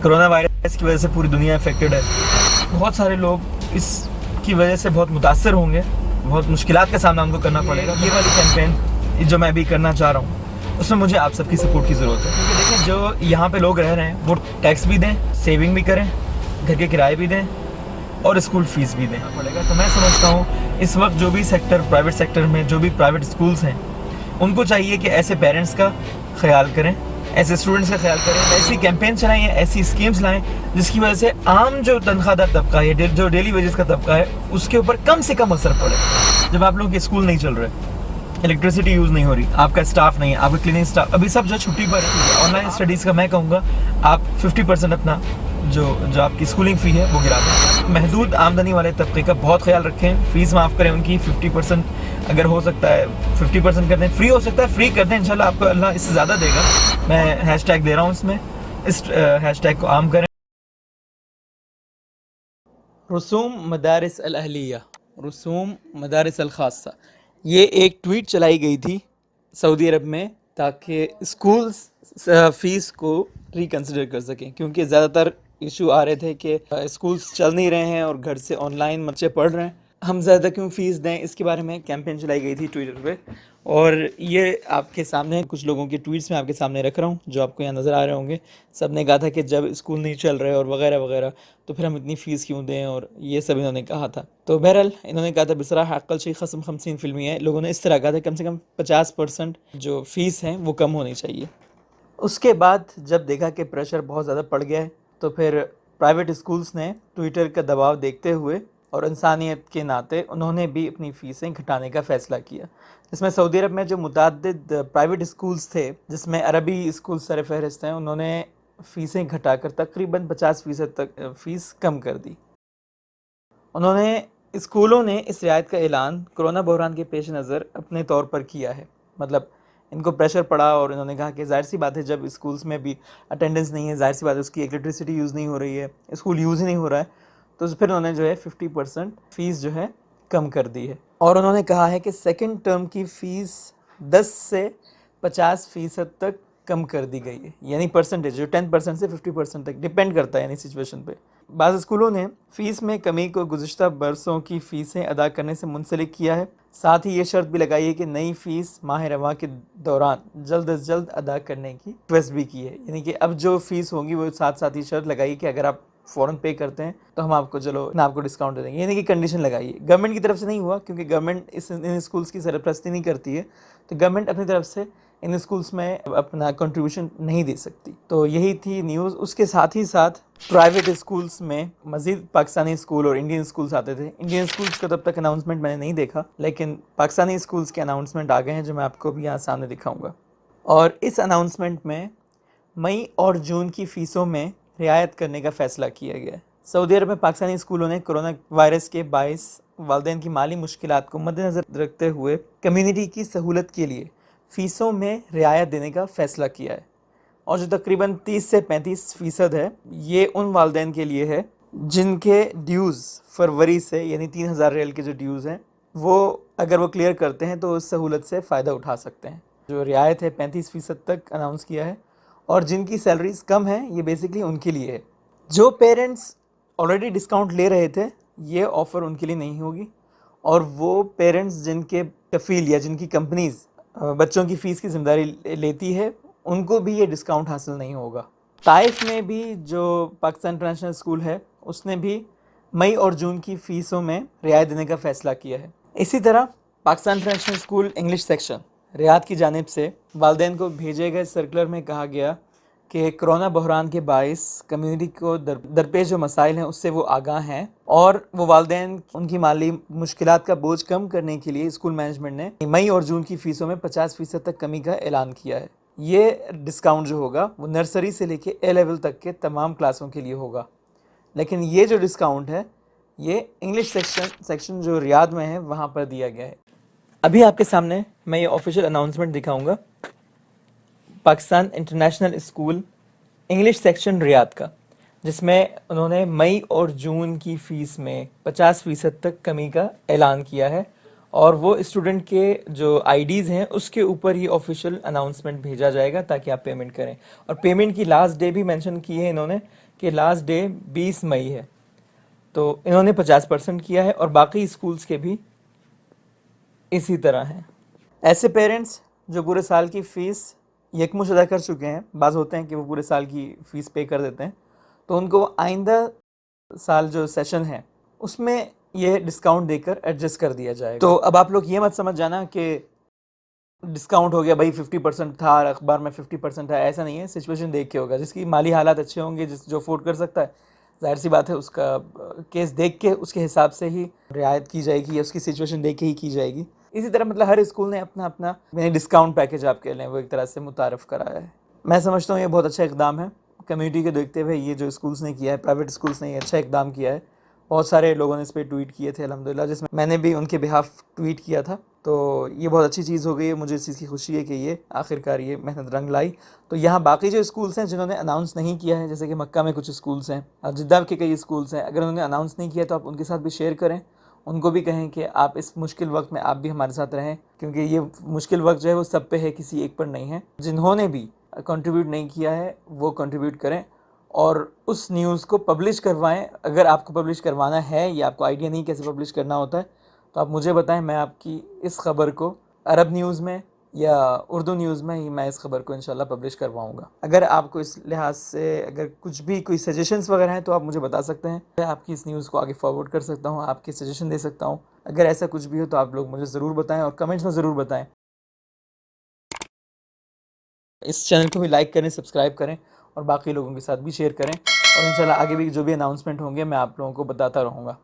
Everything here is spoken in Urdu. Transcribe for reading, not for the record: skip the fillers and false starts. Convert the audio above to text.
کرونا وائرس کی وجہ سے پوری دنیا افیکٹڈ ہے. بہت سارے لوگ اس کی وجہ سے بہت متاثر ہوں گے, بہت مشکلات کا سامنا ان کو کرنا پڑے گا. یہ والی کیمپین جو میں ابھی کرنا چاہ رہا ہوں اس میں مجھے آپ سب کی سپورٹ کی ضرورت ہے. کیونکہ دیکھیں جو یہاں پہ لوگ رہ رہے ہیں وہ ٹیکس بھی دیں, سیونگ بھی کریں, گھر کے کرائے بھی دیں اور اسکول فیس بھی دیں پڑے گا. تو میں سمجھتا ہوں اس وقت جو بھی سیکٹر, پرائیویٹ سیکٹر میں جو بھی پرائیویٹ اسکولس ہیں, ان کو چاہیے کہ ایسے پیرنٹس کا خیال کریں, ایسے اسٹوڈنٹس کا خیال کریں, ایسی کیمپین چلائیں, ایسی اسکیمز لائیں جس کی وجہ سے عام جو تنخواہ دار طبقہ ہے, جو ڈیلی ویجز کا طبقہ ہے, اس کے اوپر کم سے کم اثر پڑے. جب آپ لوگوں کے اسکول نہیں چل رہے, الیکٹریسٹی یوز نہیں ہو رہی, آپ کا اسٹاف نہیں ہے, آپ کا کلیننگ اسٹاف ابھی سب جو چھٹی پر ہے, آن لائن اسٹڈیز کا میں کہوں گا آپ 50% اپنا جو آپ کی اسکولنگ فی ہے وہ گرا دیں. محدود آمدنی والے طبقے کا بہت خیال رکھیں, فیس معاف کریں ان کی 50%, اگر ہو سکتا ہے 50% کر دیں, فری ہو سکتا ہے فری کر دیں, انشاءاللہ آپ کو اللہ اس سے زیادہ دے گا. میں ہیش ٹیگ دے رہا ہوں, اس ہیش ٹیگ کو عام کریں. رسوم مدارس الاہلیہ, رسوم مدارس الخاصہ, یہ ایک ٹویٹ چلائی گئی تھی سعودی عرب میں تاکہ اسکولس فیس کو ریکنسیڈر کر سکیں, کیونکہ زیادہ تر ایشو آ رہے تھے کہ اسکولس چل نہیں رہے ہیں اور گھر سے آن لائن بچے پڑھ رہے ہیں, ہم زیادہ کیوں فیس دیں. اس کے بارے میں کیمپین چلائی گئی تھی ٹویٹر پہ, اور یہ آپ کے سامنے کچھ لوگوں کے ٹویٹس میں آپ کے سامنے رکھ رہا ہوں جو آپ کو یہاں نظر آ رہے ہوں گے. سب نے کہا تھا کہ جب اسکول نہیں چل رہے اور وغیرہ وغیرہ تو پھر ہم اتنی فیس کیوں دیں, اور یہ سب انہوں نے کہا تھا. تو بہرحال انہوں نے کہا تھا بصراحہ عقل شی خصم 50% ہے, لوگوں نے اس طرح کہا تھا کم سے کم 50% جو فیس ہیں وہ کم ہونی چاہیے. اس کے بعد جب دیکھا کہ پریشر بہت زیادہ پڑ گیا ہے تو پھر پرائیویٹ اسکولس نے ٹویٹر کا دباؤ دیکھتے ہوئے اور انسانیت کے ناطے انہوں نے بھی اپنی فیسیں گھٹانے کا فیصلہ کیا. جس میں سعودی عرب میں جو متعدد پرائیویٹ اسکولس تھے جس میں عربی اسکول سر فہرست ہیں, انہوں نے فیسیں گھٹا کر تقریباً 50% تک فیس کم کر دی. اسکولوں نے اس رعایت کا اعلان کرونا بحران کے پیش نظر اپنے طور پر کیا ہے. مطلب ان کو پریشر پڑا اور انہوں نے کہا کہ ظاہر سی بات ہے جب اسکولس میں بھی اٹینڈنس نہیں ہے, ظاہر سی بات ہے اس کی الیکٹریسٹی یوز نہیں ہو رہی ہے, اسکول یوز ہی نہیں ہو رہا ہے, تو پھر انہوں نے جو ہے 50% فیس جو ہے کم کر دی ہے. اور انہوں نے کہا ہے کہ سیکنڈ ٹرم کی فیس 10 سے 50% تک کم کر دی گئی ہے, یعنی پرسنٹیج جو 10% سے 50% تک ڈیپینڈ کرتا ہے یعنی سچویشن پہ. بعض اسکولوں نے فیس میں کمی کو گزشتہ برسوں کی فیسیں ادا کرنے سے منسلک کیا ہے. ساتھ ہی یہ شرط بھی لگائی ہے کہ نئی فیس ماہ رواں کے دوران جلد از جلد ادا کرنے کی ریکویسٹ بھی کی ہے. یعنی کہ اب جو فیس ہوگی وہ ساتھ ساتھ ہی شرط لگائی کہ اگر آپ فوراً پے کرتے ہیں تو ہم آپ کو آپ کو ڈسکاؤنٹ دے دیں گے, یعنی کہ کنڈیشن لگائی ہے. گورنمنٹ کی طرف سے نہیں ہوا کیونکہ گورنمنٹ ان اسکولس کی سرپرستی نہیں کرتی ہے, تو گورنمنٹ اپنی طرف سے ان اسکولس میں اپنا کنٹریبیوشن نہیں دے سکتی. تو یہی تھی نیوز. اس کے ساتھ ہی ساتھ پرائیویٹ اسکولس میں مزید پاکستانی اسکول اور انڈین اسکولس آتے تھے. انڈین اسکولس کا تب تک اناؤنسمنٹ میں نے نہیں دیکھا, لیکن پاکستانی اسکولس کے اناؤنسمنٹ آ گئے ہیں جو میں آپ کو بھی یہاں سامنے دکھاؤں گا. اور اس اناؤنسمنٹ میں مئی اور جون کی فیسوں میں رعایت کرنے کا فیصلہ کیا گیا ہے. سعودی عرب میں پاکستانی اسکولوں نے کرونا وائرس کے باعث والدین کی مالی مشکلات کو مد نظر رکھتے ہوئے کمیونٹی کی سہولت کے لیے فیسوں میں رعایت دینے کا فیصلہ کیا ہے. اور جو تقریباً 30 سے 35% ہے, یہ ان والدین کے لیے ہے جن کے ڈیوز فروری سے یعنی 3,000 ریال کے جو ڈیوز ہیں وہ اگر وہ کلیئر کرتے ہیں تو اس سہولت سے فائدہ اٹھا سکتے ہیں. جو رعایت ہے 35% تک اناؤنس کیا ہے, اور جن کی سیلریز کم ہیں یہ بیسکلی ان کے لیے ہے. جو پیرنٹس آلریڈی ڈسکاؤنٹ لے رہے تھے یہ آفر ان کے لیے نہیں ہوگی, اور وہ پیرنٹس جن کے کفیل یا جن کی کمپنیز بچوں کی فیس کی ذمہ داری لیتی ہے ان کو بھی یہ ڈسکاؤنٹ حاصل نہیں ہوگا. طائف میں بھی جو پاکستان انٹرنیشنل اسکول ہے اس نے بھی مئی اور جون کی فیسوں میں رعایت دینے کا فیصلہ کیا ہے. اسی طرح Pakistan international school English section Riyadh کی جانب سے والدین کو بھیجے گئے سرکولر میں کہا گیا کہ کرونا بحران کے باعث کمیونٹی کو درپیش جو مسائل ہیں اس سے وہ آگاہ ہیں, اور وہ والدین ان کی مالی مشکلات کا بوجھ کم کرنے کے لیے اسکول مینجمنٹ نے مئی اور جون کی فیسوں میں 50% تک کمی کا اعلان کیا ہے. یہ ڈسکاؤنٹ جو ہوگا وہ نرسری سے لے کے اے لیول تک کے تمام کلاسوں کے لیے ہوگا, لیکن یہ جو ڈسکاؤنٹ ہے یہ انگلش سیکشن جو ریاض میں ہے وہاں پر دیا گیا ہے. ابھی آپ کے سامنے میں یہ آفیشیل اناؤنسمنٹ دکھاؤں گا Pakistan international school English section Riyadh کا, جس میں انہوں نے مئی اور جون کی فیس میں 50% تک کمی کا اعلان کیا ہے, اور وہ اسٹوڈنٹ کے جو آئی ڈیز ہیں اس کے اوپر یہ آفیشیل اناؤنسمنٹ بھیجا جائے گا تاکہ آپ پیمنٹ کریں. اور پیمنٹ کی لاسٹ ڈے بھی مینشن کی ہے انہوں نے کہ لاسٹ ڈے 20 مئی ہے، تو انہوں نے 50% کیا ہے اور باقی اسکولس کے بھی اسی طرح ہیں۔ ایسے پیرنٹس جو پورے سال کی فیس یکمشت ادا کر چکے ہیں، بعض ہوتے ہیں کہ وہ پورے سال کی فیس پے کر دیتے ہیں، تو ان کو آئندہ سال جو سیشن ہے اس میں یہ ڈسکاؤنٹ دے کر ایڈجسٹ کر دیا جائے گا۔ تو اب آپ لوگ یہ مت سمجھ جانا کہ ڈسکاؤنٹ ہو گیا بھائی 50% تھا اور اخبار میں 50% تھا، ایسا نہیں ہے، سچویشن دیکھ کے ہوگا۔ جس کی مالی حالات اچھے ہوں گے، جو افورڈ کر سکتا ہے، ظاہر سی بات ہے اس کا کیس دیکھ کے اس کے حساب سے ہی رعایت کی جائے گی یا اس کی سچویشن دیکھ کے ہی کی جائے گی۔ اسی طرح مطلب ہر اسکول نے اپنا اپنا ڈسکاؤنٹ پیکج آپ کہہ لیں وہ ایک طرح سے متعارف کرایا ہے۔ میں سمجھتا ہوں یہ بہت اچھا اقدام ہے، کمیونٹی کو دیکھتے ہوئے یہ جو اسکولس نے کیا ہے، پرائیویٹ اسکولس نے یہ اچھا اقدام کیا ہے۔ بہت سارے لوگوں نے اس پہ ٹویٹ کیے تھے الحمدللہ، جس میں نے بھی ان کے بہاف ٹویٹ کیا تھا، تو یہ بہت اچھی چیز ہو گئی ہے۔ مجھے اس چیز کی خوشی ہے کہ یہ آخرکار یہ محنت رنگ لائی۔ تو یہاں باقی جو اسکولس ہیں جنہوں نے اناؤنس نہیں کیا ہے، جیسے کہ مکہ میں کچھ اسکولس ہیں اور جدہ کے کئی اسکولس ہیں، اگر انہوں نے اناؤنس نہیں کیا تو آپ ان کے ساتھ بھی شیئر کریں، ان کو بھی کہیں کہ آپ اس مشکل وقت میں آپ بھی ہمارے ساتھ رہیں، کیونکہ یہ مشکل وقت جو ہے وہ سب پہ ہے، کسی ایک پر نہیں ہے۔ جنہوں نے بھی کنٹریبیوٹ نہیں کیا ہے وہ کنٹریبیوٹ کریں اور اس نیوز کو پبلش کروائیں۔ اگر آپ کو پبلش کروانا ہے یا آپ کو آئیڈیا نہیں کیسے پبلش کرنا ہوتا ہے تو آپ مجھے بتائیں، میں آپ کی اس خبر کو عرب نیوز میں یا اردو نیوز میں ہی میں اس خبر کو انشاءاللہ پبلش کرواؤں گا۔ اگر آپ کو اس لحاظ سے اگر کچھ بھی کوئی سجیشنز وغیرہ ہیں تو آپ مجھے بتا سکتے ہیں، میں آپ کی اس نیوز کو آگے فارورڈ کر سکتا ہوں، آپ کی سجیشن دے سکتا ہوں۔ اگر ایسا کچھ بھی ہو تو آپ لوگ مجھے ضرور بتائیں اور کمنٹس میں ضرور بتائیں۔ اس چینل کو بھی لائک کریں، سبسکرائب کریں اور باقی لوگوں کے ساتھ بھی شیئر کریں، اور انشاءاللہ آگے بھی جو بھی اناؤنسمنٹ ہوں گے میں آپ لوگوں کو بتاتا رہوں گا۔